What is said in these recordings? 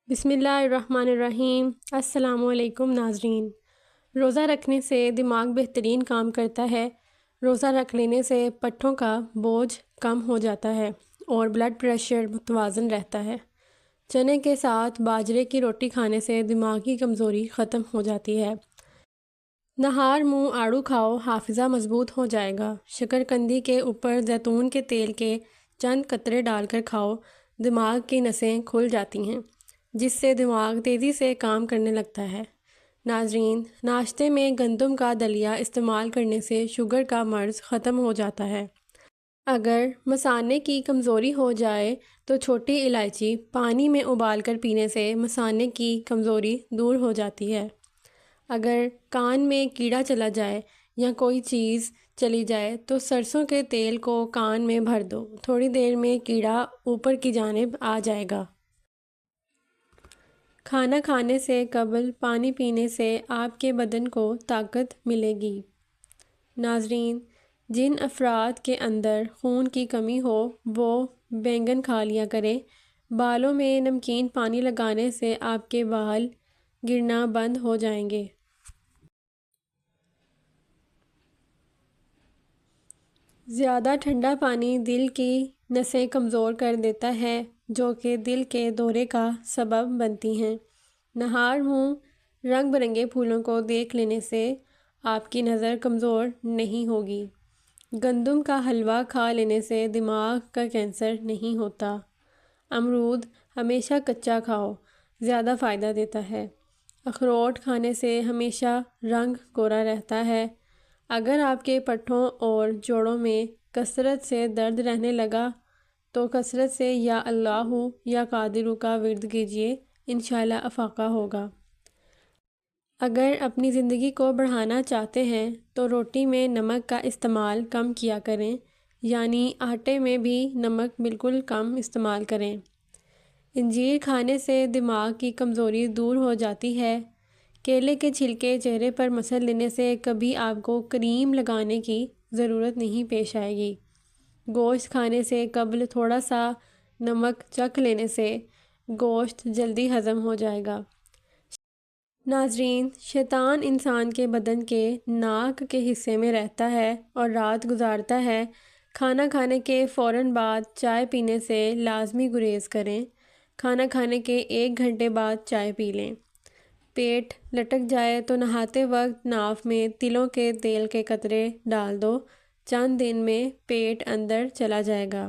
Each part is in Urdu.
بسم اللہ الرحمن الرحیم۔ السلام علیکم ناظرین۔ روزہ رکھنے سے دماغ بہترین کام کرتا ہے۔ روزہ رکھ لینے سے پٹھوں کا بوجھ کم ہو جاتا ہے اور بلڈ پریشر متوازن رہتا ہے۔ چنے کے ساتھ باجرے کی روٹی کھانے سے دماغی کمزوری ختم ہو جاتی ہے۔ نہار منہ آڑو کھاؤ، حافظہ مضبوط ہو جائے گا۔ شکرقندی کے اوپر زیتون کے تیل کے چند قطرے ڈال کر کھاؤ، دماغ کی نسیں کھل جاتی ہیں جس سے دماغ تیزی سے کام کرنے لگتا ہے۔ ناظرین، ناشتے میں گندم کا دلیا استعمال کرنے سے شوگر کا مرض ختم ہو جاتا ہے۔ اگر مثانے کی کمزوری ہو جائے تو چھوٹی الائچی پانی میں ابال کر پینے سے مثانے کی کمزوری دور ہو جاتی ہے۔ اگر کان میں کیڑا چلا جائے یا کوئی چیز چلی جائے تو سرسوں کے تیل کو کان میں بھر دو، تھوڑی دیر میں کیڑا اوپر کی جانب آ جائے گا۔ کھانا کھانے سے قبل پانی پینے سے آپ کے بدن کو طاقت ملے گی۔ ناظرین، جن افراد کے اندر خون کی کمی ہو وہ بینگن کھا لیا کریں۔ بالوں میں نمکین پانی لگانے سے آپ کے بال گرنا بند ہو جائیں گے۔ زیادہ ٹھنڈا پانی دل کی نسیں کمزور کر دیتا ہے جو کہ دل کے دورے کا سبب بنتی ہیں۔ نہار منہ رنگ برنگے پھولوں کو دیکھ لینے سے آپ کی نظر کمزور نہیں ہوگی۔ گندم کا حلوہ کھا لینے سے دماغ کا کینسر نہیں ہوتا۔ امرود ہمیشہ کچا کھاؤ، زیادہ فائدہ دیتا ہے۔ اخروٹ کھانے سے ہمیشہ رنگ گورا رہتا ہے۔ اگر آپ کے پٹھوں اور جوڑوں میں کثرت سے درد رہنے لگا تو کثرت سے یا اللہ یا قادر کا ورد کیجیے، انشاءاللہ افاقہ ہوگا۔ اگر اپنی زندگی کو بڑھانا چاہتے ہیں تو روٹی میں نمک کا استعمال کم کیا کریں، یعنی آٹے میں بھی نمک بالکل کم استعمال کریں۔ انجیر کھانے سے دماغ کی کمزوری دور ہو جاتی ہے۔ کیلے کے چھلکے چہرے پر مسل لینے سے کبھی آپ کو کریم لگانے کی ضرورت نہیں پیش آئے گی۔ گوشت کھانے سے قبل تھوڑا سا نمک چکھ لینے سے گوشت جلدی ہضم ہو جائے گا۔ ناظرین، شیطان انسان کے بدن کے ناک کے حصے میں رہتا ہے اور رات گزارتا ہے۔ کھانا کھانے کے فوراً بعد چائے پینے سے لازمی گریز کریں۔ کھانا کھانے کے 1 گھنٹے بعد چائے پی لیں۔ پیٹ لٹک جائے تو نہاتے وقت ناف میں تلوں کے تیل کے قطرے ڈال دو، چند دن میں پیٹ اندر چلا جائے گا۔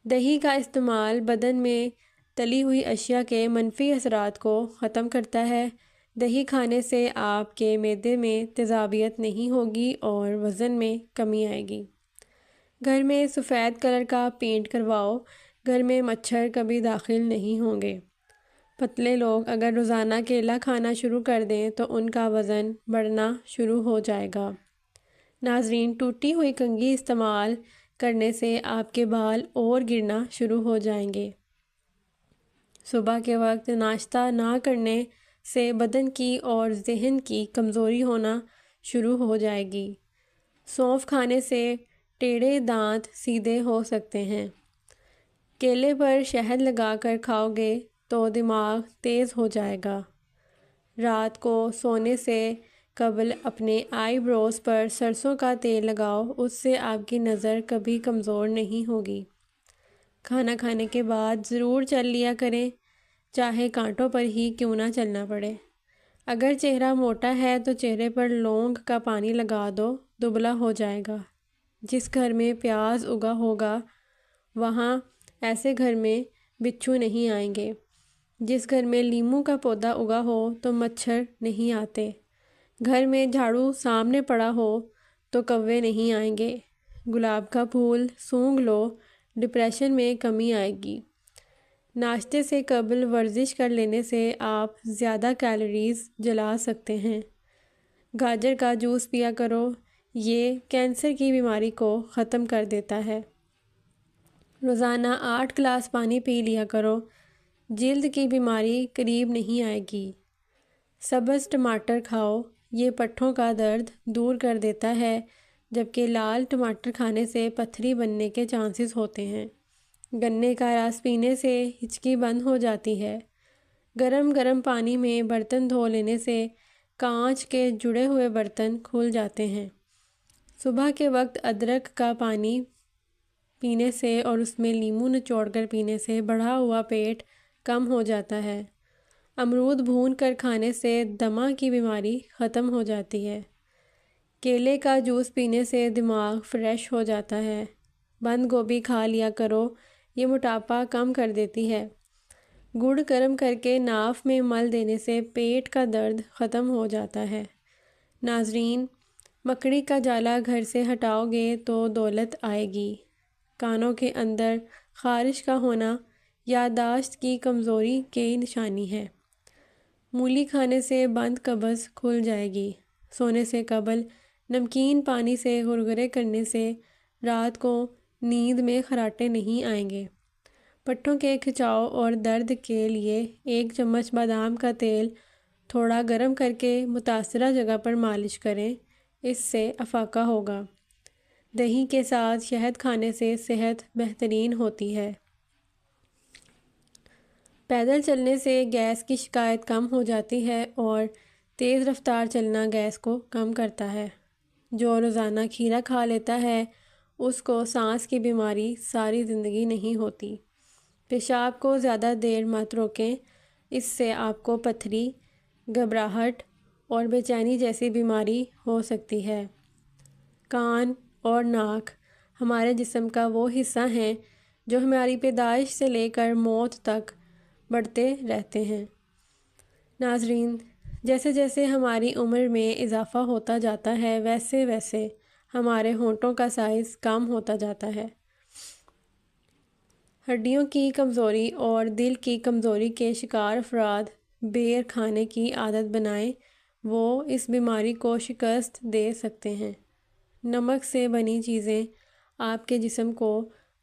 دہی کا استعمال بدن میں تلی ہوئی اشیاء کے منفی اثرات کو ختم کرتا ہے۔ دہی کھانے سے آپ کے معدے میں تیزابیت نہیں ہوگی اور وزن میں کمی آئے گی۔ گھر میں سفید کلر کا پینٹ کرواؤ، گھر میں مچھر کبھی داخل نہیں ہوں گے۔ پتلے لوگ اگر روزانہ کیلا کھانا شروع کر دیں تو ان کا وزن بڑھنا شروع ہو جائے گا۔ ناظرین، ٹوٹی ہوئی کنگھی استعمال کرنے سے آپ کے بال اور گرنا شروع ہو جائیں گے۔ صبح کے وقت ناشتہ نہ کرنے سے بدن کی اور ذہن کی کمزوری ہونا شروع ہو جائے گی۔ سونف کھانے سے ٹیڑھے دانت سیدھے ہو سکتے ہیں۔ کیلے پر شہد لگا کر کھاؤ گے تو دماغ تیز ہو جائے گا۔ رات کو سونے سے قبل اپنے آئی بروز پر سرسوں کا تیل لگاؤ، اس سے آپ کی نظر کبھی کمزور نہیں ہوگی۔ کھانا کھانے کے بعد ضرور چل لیا کریں، چاہے کانٹوں پر ہی کیوں نہ چلنا پڑے۔ اگر چہرہ موٹا ہے تو چہرے پر لونگ کا پانی لگا دو، دبلا ہو جائے گا۔ جس گھر میں پیاز اگا ہوگا وہاں ایسے گھر میں بچھو نہیں آئیں گے۔ جس گھر میں لیموں کا پودا اگا ہو تو مچھر نہیں آتے۔ گھر میں جھاڑو سامنے پڑا ہو تو کوے نہیں آئیں گے۔ گلاب کا پھول سونگھ لو، ڈپریشن میں کمی آئے گی۔ ناشتے سے قبل ورزش کر لینے سے آپ زیادہ کیلوریز جلا سکتے ہیں۔ گاجر کا جوس پیا کرو، یہ کینسر کی بیماری کو ختم کر دیتا ہے۔ روزانہ 8 گلاس پانی پی لیا کرو، جلد کی بیماری قریب نہیں آئے گی۔ سبز ٹماٹر کھاؤ، یہ پٹھوں کا درد دور کر دیتا ہے، جبکہ لال ٹماٹر کھانے سے پتھری بننے کے چانسز ہوتے ہیں۔ گنے کا رس پینے سے ہچکی بند ہو جاتی ہے۔ گرم گرم پانی میں برتن دھو لینے سے کانچ کے جڑے ہوئے برتن کھل جاتے ہیں۔ صبح کے وقت ادرک کا پانی پینے سے اور اس میں لیموں نچوڑ کر پینے سے بڑھا ہوا پیٹ کم ہو جاتا ہے۔ امرود بھون کر کھانے سے دمہ کی بیماری ختم ہو جاتی ہے۔ کیلے کا جوس پینے سے دماغ فریش ہو جاتا ہے۔ بند گوبھی کھا لیا کرو، یہ موٹاپا کم کر دیتی ہے۔ گڑ گرم کر کے ناف میں مل دینے سے پیٹ کا درد ختم ہو جاتا ہے۔ ناظرین، مکڑی کا جالا گھر سے ہٹاؤ گے تو دولت آئے گی۔ کانوں کے اندر خارش کا ہونا یادداشت کی کمزوری کی نشانی ہے۔ مولی کھانے سے بند قبض کھل جائے گی۔ سونے سے قبل نمکین پانی سے غرغرے کرنے سے رات کو نیند میں خراٹے نہیں آئیں گے۔ پٹھوں کے کھچاؤ اور درد کے لیے 1 چمچ بادام کا تیل تھوڑا گرم کر کے متاثرہ جگہ پر مالش کریں، اس سے افاقہ ہوگا۔ دہی کے ساتھ شہد کھانے سے صحت بہترین ہوتی ہے۔ پیدل چلنے سے گیس کی شکایت کم ہو جاتی ہے اور تیز رفتار چلنا گیس کو کم کرتا ہے۔ جو روزانہ کھیرا کھا لیتا ہے اس کو سانس کی بیماری ساری زندگی نہیں ہوتی۔ پیشاب کو زیادہ دیر مت روکیں، اس سے آپ کو پتھری، گھبراہٹ اور بے چینی جیسی بیماری ہو سکتی ہے۔ کان اور ناک ہمارے جسم کا وہ حصہ ہیں جو ہماری پیدائش سے لے کر موت تک بڑھتے رہتے ہیں۔ ناظرین، جیسے جیسے ہماری عمر میں اضافہ ہوتا جاتا ہے ویسے ویسے ہمارے ہونٹوں کا سائز کم ہوتا جاتا ہے۔ ہڈیوں کی کمزوری اور دل کی کمزوری کے شکار افراد بیر کھانے کی عادت بنائیں، وہ اس بیماری کو شکست دے سکتے ہیں۔ نمک سے بنی چیزیں آپ کے جسم کو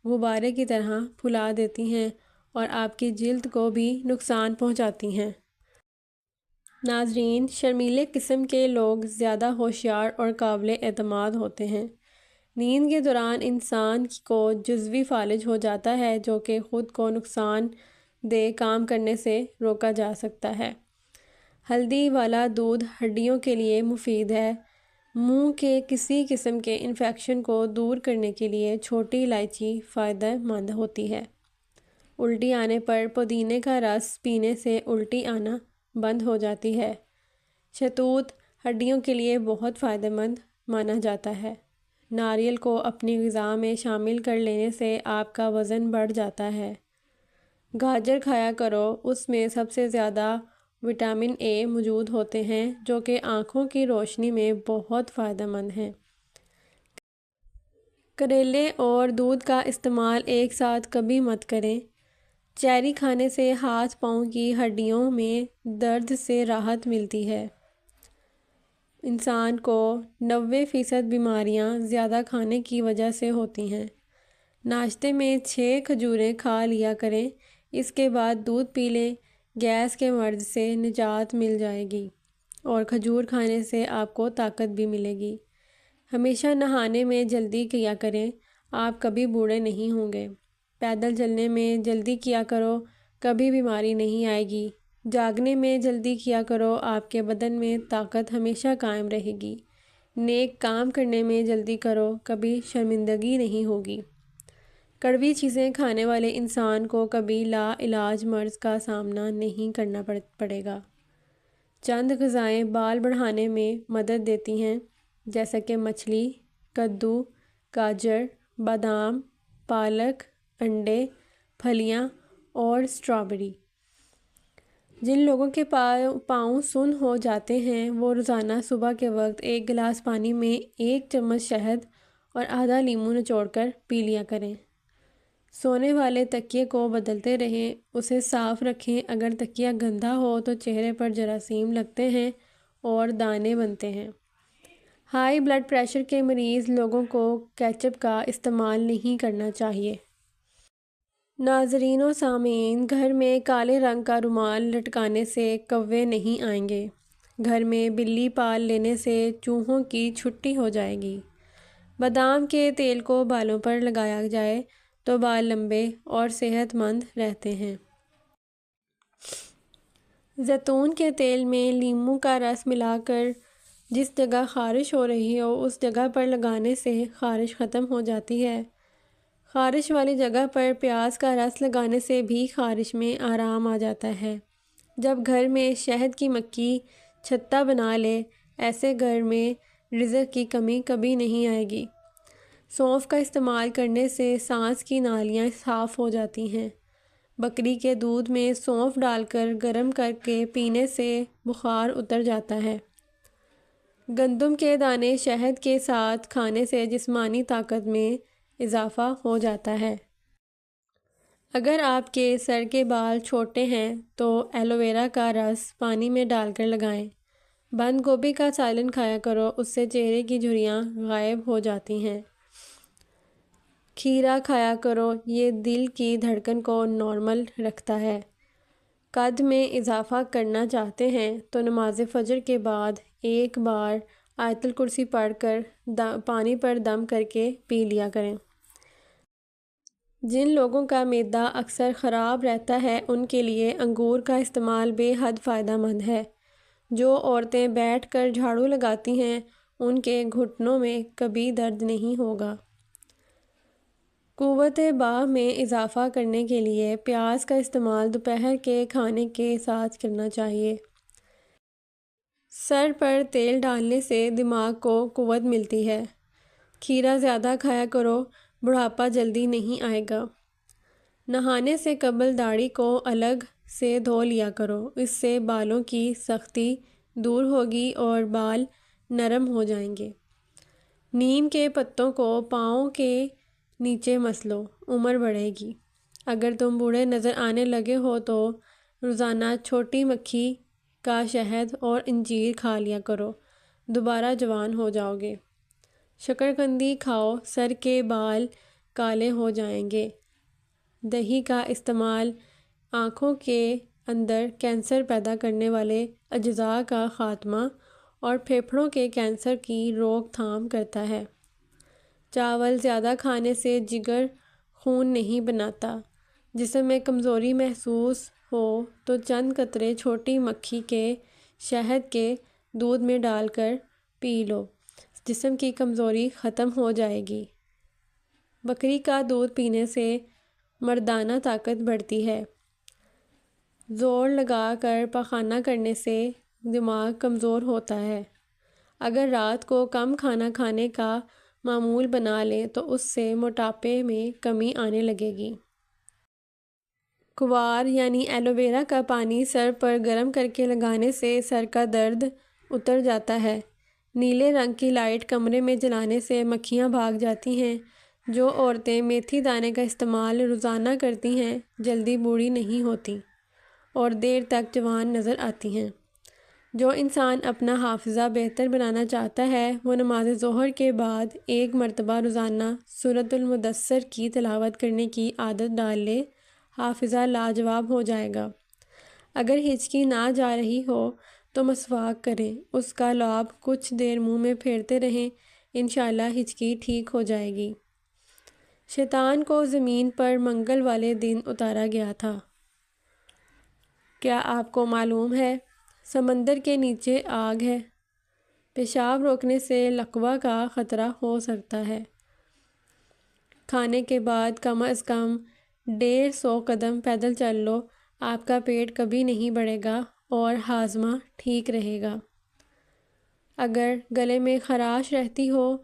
غبارے کی طرح پھلا دیتی ہیں اور آپ کی جلد کو بھی نقصان پہنچاتی ہیں۔ ناظرین، شرمیلے قسم کے لوگ زیادہ ہوشیار اور قابل اعتماد ہوتے ہیں۔ نیند کے دوران انسان کو جزوی فالج ہو جاتا ہے جو کہ خود کو نقصان دہ کام کرنے سے روکا جا سکتا ہے۔ ہلدی والا دودھ ہڈیوں کے لیے مفید ہے۔ منہ کے کسی قسم کے انفیکشن کو دور کرنے کے لیے چھوٹی الائچی فائدہ مند ہوتی ہے۔ الٹی آنے پر پودینے کا رس پینے سے الٹی آنا بند ہو جاتی ہے۔ شہتوت ہڈیوں کے لیے بہت فائدہ مند مانا جاتا ہے۔ ناریل کو اپنی غذا میں شامل کر لینے سے آپ کا وزن بڑھ جاتا ہے۔ گاجر کھایا کرو، اس میں سب سے زیادہ وٹامن اے موجود ہوتے ہیں جو کہ آنکھوں کی روشنی میں بہت فائدہ مند ہیں۔ کریلے اور دودھ کا استعمال ایک ساتھ کبھی مت کریں۔ چیری کھانے سے ہاتھ پاؤں کی ہڈیوں میں درد سے راحت ملتی ہے۔ انسان کو 90% بیماریاں زیادہ کھانے کی وجہ سے ہوتی ہیں۔ ناشتے میں 6 کھجوریں کھا لیا کریں، اس کے بعد دودھ پی لیں، گیس کے مرض سے نجات مل جائے گی اور کھجور کھانے سے آپ کو طاقت بھی ملے گی۔ ہمیشہ نہانے میں جلدی کیا کریں، آپ کبھی بوڑھے نہیں ہوں گے۔ پیدل چلنے میں جلدی کیا کرو، کبھی بیماری نہیں آئے گی۔ جاگنے میں جلدی کیا کرو، آپ کے بدن میں طاقت ہمیشہ قائم رہے گی۔ نیک کام کرنے میں جلدی کرو، کبھی شرمندگی نہیں ہوگی۔ کڑوی چیزیں کھانے والے انسان کو کبھی لا علاج مرض کا سامنا نہیں کرنا پڑے گا۔ چند غذائیں بال بڑھانے میں مدد دیتی ہیں، جیسا کہ مچھلی، کدو، گاجر، بادام، پالک، انڈے، پھلیاں اور اسٹرابیری۔ جن لوگوں کے پاؤں سن ہو جاتے ہیں وہ روزانہ صبح کے وقت 1 گلاس پانی میں 1 چمچ شہد اور آدھا لیموں نچوڑ کر پی لیا کریں۔ سونے والے تکیے کو بدلتے رہیں، اسے صاف رکھیں۔ اگر تکیہ گندا ہو تو چہرے پر جراثیم لگتے ہیں اور دانے بنتے ہیں۔ ہائی بلڈ پریشر کے مریض لوگوں کو کیچپ کا استعمال نہیں کرنا چاہیے۔ ناظرین و سامعین، گھر میں کالے رنگ کا رومال لٹکانے سے کوے نہیں آئیں گے۔ گھر میں بلی پال لینے سے چوہوں کی چھٹی ہو جائے گی۔ بادام کے تیل کو بالوں پر لگایا جائے تو بال لمبے اور صحت مند رہتے ہیں۔ زیتون کے تیل میں لیموں کا رس ملا کر جس جگہ خارش ہو رہی ہو اس جگہ پر لگانے سے خارش ختم ہو جاتی ہے۔ خارش والی جگہ پر پیاز کا رس لگانے سے بھی خارش میں آرام آ جاتا ہے۔ جب گھر میں شہد کی مکھی چھتا بنا لے، ایسے گھر میں رزق کی کمی کبھی نہیں آئے گی۔ سونف کا استعمال کرنے سے سانس کی نالیاں صاف ہو جاتی ہیں۔ بکری کے دودھ میں سونف ڈال کر گرم کر کے پینے سے بخار اتر جاتا ہے۔ گندم کے دانے شہد کے ساتھ کھانے سے جسمانی طاقت میں اضافہ ہو جاتا ہے۔ اگر آپ کے سر کے بال چھوٹے ہیں تو ایلو ویرا کا رس پانی میں ڈال کر لگائیں۔ بند گوبھی کا سالن کھایا کرو، اس سے چہرے کی جھریاں غائب ہو جاتی ہیں۔ کھیرا کھایا کرو، یہ دل کی دھڑکن کو نارمل رکھتا ہے۔ قد میں اضافہ کرنا چاہتے ہیں تو نماز فجر کے بعد ایک بار آیت الکرسی پڑھ کر پانی پر دم کر کے پی لیا کریں۔ جن لوگوں کا معدہ اکثر خراب رہتا ہے ان کے لیے انگور کا استعمال بے حد فائدہ مند ہے۔ جو عورتیں بیٹھ کر جھاڑو لگاتی ہیں ان کے گھٹنوں میں کبھی درد نہیں ہوگا۔ قوت باہ میں اضافہ کرنے کے لیے پیاز کا استعمال دوپہر کے کھانے کے ساتھ کرنا چاہیے۔ سر پر تیل ڈالنے سے دماغ کو قوت ملتی ہے۔ کھیرا زیادہ کھایا کرو، بڑھاپا جلدی نہیں آئے گا۔ نہانے سے قبل داڑھی کو الگ سے دھو لیا کرو، اس سے بالوں کی سختی دور ہوگی اور بال نرم ہو جائیں گے۔ نیم کے پتوں کو پاؤں کے نیچے مسلو، عمر بڑھے گی۔ اگر تم بوڑھے نظر آنے لگے ہو تو روزانہ چھوٹی مکھی کا شہد اور انجیر کھا لیا کرو، دوبارہ جوان ہو جاؤ گے۔ شکرقندی کھاؤ، سر کے بال کالے ہو جائیں گے۔ دہی کا استعمال آنکھوں کے اندر کینسر پیدا کرنے والے اجزاء کا خاتمہ اور پھیپھڑوں کے کینسر کی روک تھام کرتا ہے۔ چاول زیادہ کھانے سے جگر خون نہیں بناتا۔ جسم میں کمزوری محسوس ہو تو چند قطرے چھوٹی مکھی کے شہد کے دودھ میں ڈال کر پی لو، جسم کی کمزوری ختم ہو جائے گی۔ بکری کا دودھ پینے سے مردانہ طاقت بڑھتی ہے۔ زور لگا کر پخانہ کرنے سے دماغ کمزور ہوتا ہے۔ اگر رات کو کم کھانا کھانے کا معمول بنا لیں تو اس سے موٹاپے میں کمی آنے لگے گی۔ کوار یعنی ایلو ویرا کا پانی سر پر گرم کر کے لگانے سے سر کا درد اتر جاتا ہے۔ نیلے رنگ کی لائٹ کمرے میں جلانے سے مکھیاں بھاگ جاتی ہیں۔ جو عورتیں میتھی دانے کا استعمال روزانہ کرتی ہیں جلدی بوڑھی نہیں ہوتی اور دیر تک جوان نظر آتی ہیں۔ جو انسان اپنا حافظہ بہتر بنانا چاہتا ہے وہ نماز ظہر کے بعد ایک مرتبہ روزانہ سورۃ المدثر کی تلاوت کرنے کی عادت ڈال لے، حافظہ لاجواب ہو جائے گا۔ اگر ہچکی نہ جا رہی ہو تو مسواک کریں، اس کا لعاب کچھ دیر منہ میں پھیرتے رہیں، انشاءاللہ ہچکی ٹھیک ہو جائے گی۔ شیطان کو زمین پر منگل والے دن اتارا گیا تھا۔ کیا آپ کو معلوم ہے سمندر کے نیچے آگ ہے؟ پیشاب روکنے سے لقوہ کا خطرہ ہو سکتا ہے۔ کھانے کے بعد کم از کم 150 قدم پیدل چل لو، آپ کا پیٹ کبھی نہیں بڑھے گا اور ہاضمہ ٹھیک رہے گا۔ اگر گلے میں خراش رہتی ہو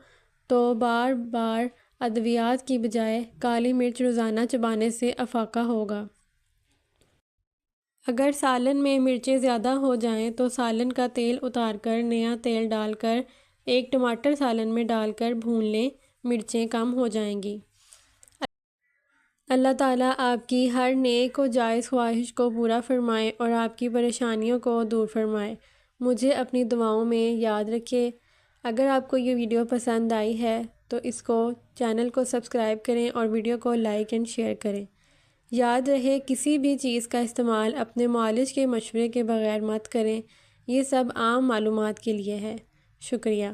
تو بار بار ادویات کی بجائے کالی مرچ روزانہ چبانے سے افاقہ ہوگا۔ اگر سالن میں مرچیں زیادہ ہو جائیں تو سالن کا تیل اتار کر نیا تیل ڈال کر ایک ٹماٹر سالن میں ڈال کر بھون لیں، مرچیں کم ہو جائیں گی۔ اللہ تعالیٰ آپ کی ہر نیک و جائز خواہش کو پورا فرمائے اور آپ کی پریشانیوں کو دور فرمائے۔ مجھے اپنی دعاؤں میں یاد رکھیے۔ اگر آپ کو یہ ویڈیو پسند آئی ہے تو اس کو چینل کو سبسکرائب کریں اور ویڈیو کو لائک اینڈ شیئر کریں۔ یاد رہے کسی بھی چیز کا استعمال اپنے معالج کے مشورے کے بغیر مت کریں، یہ سب عام معلومات کے لیے ہے۔ شکریہ۔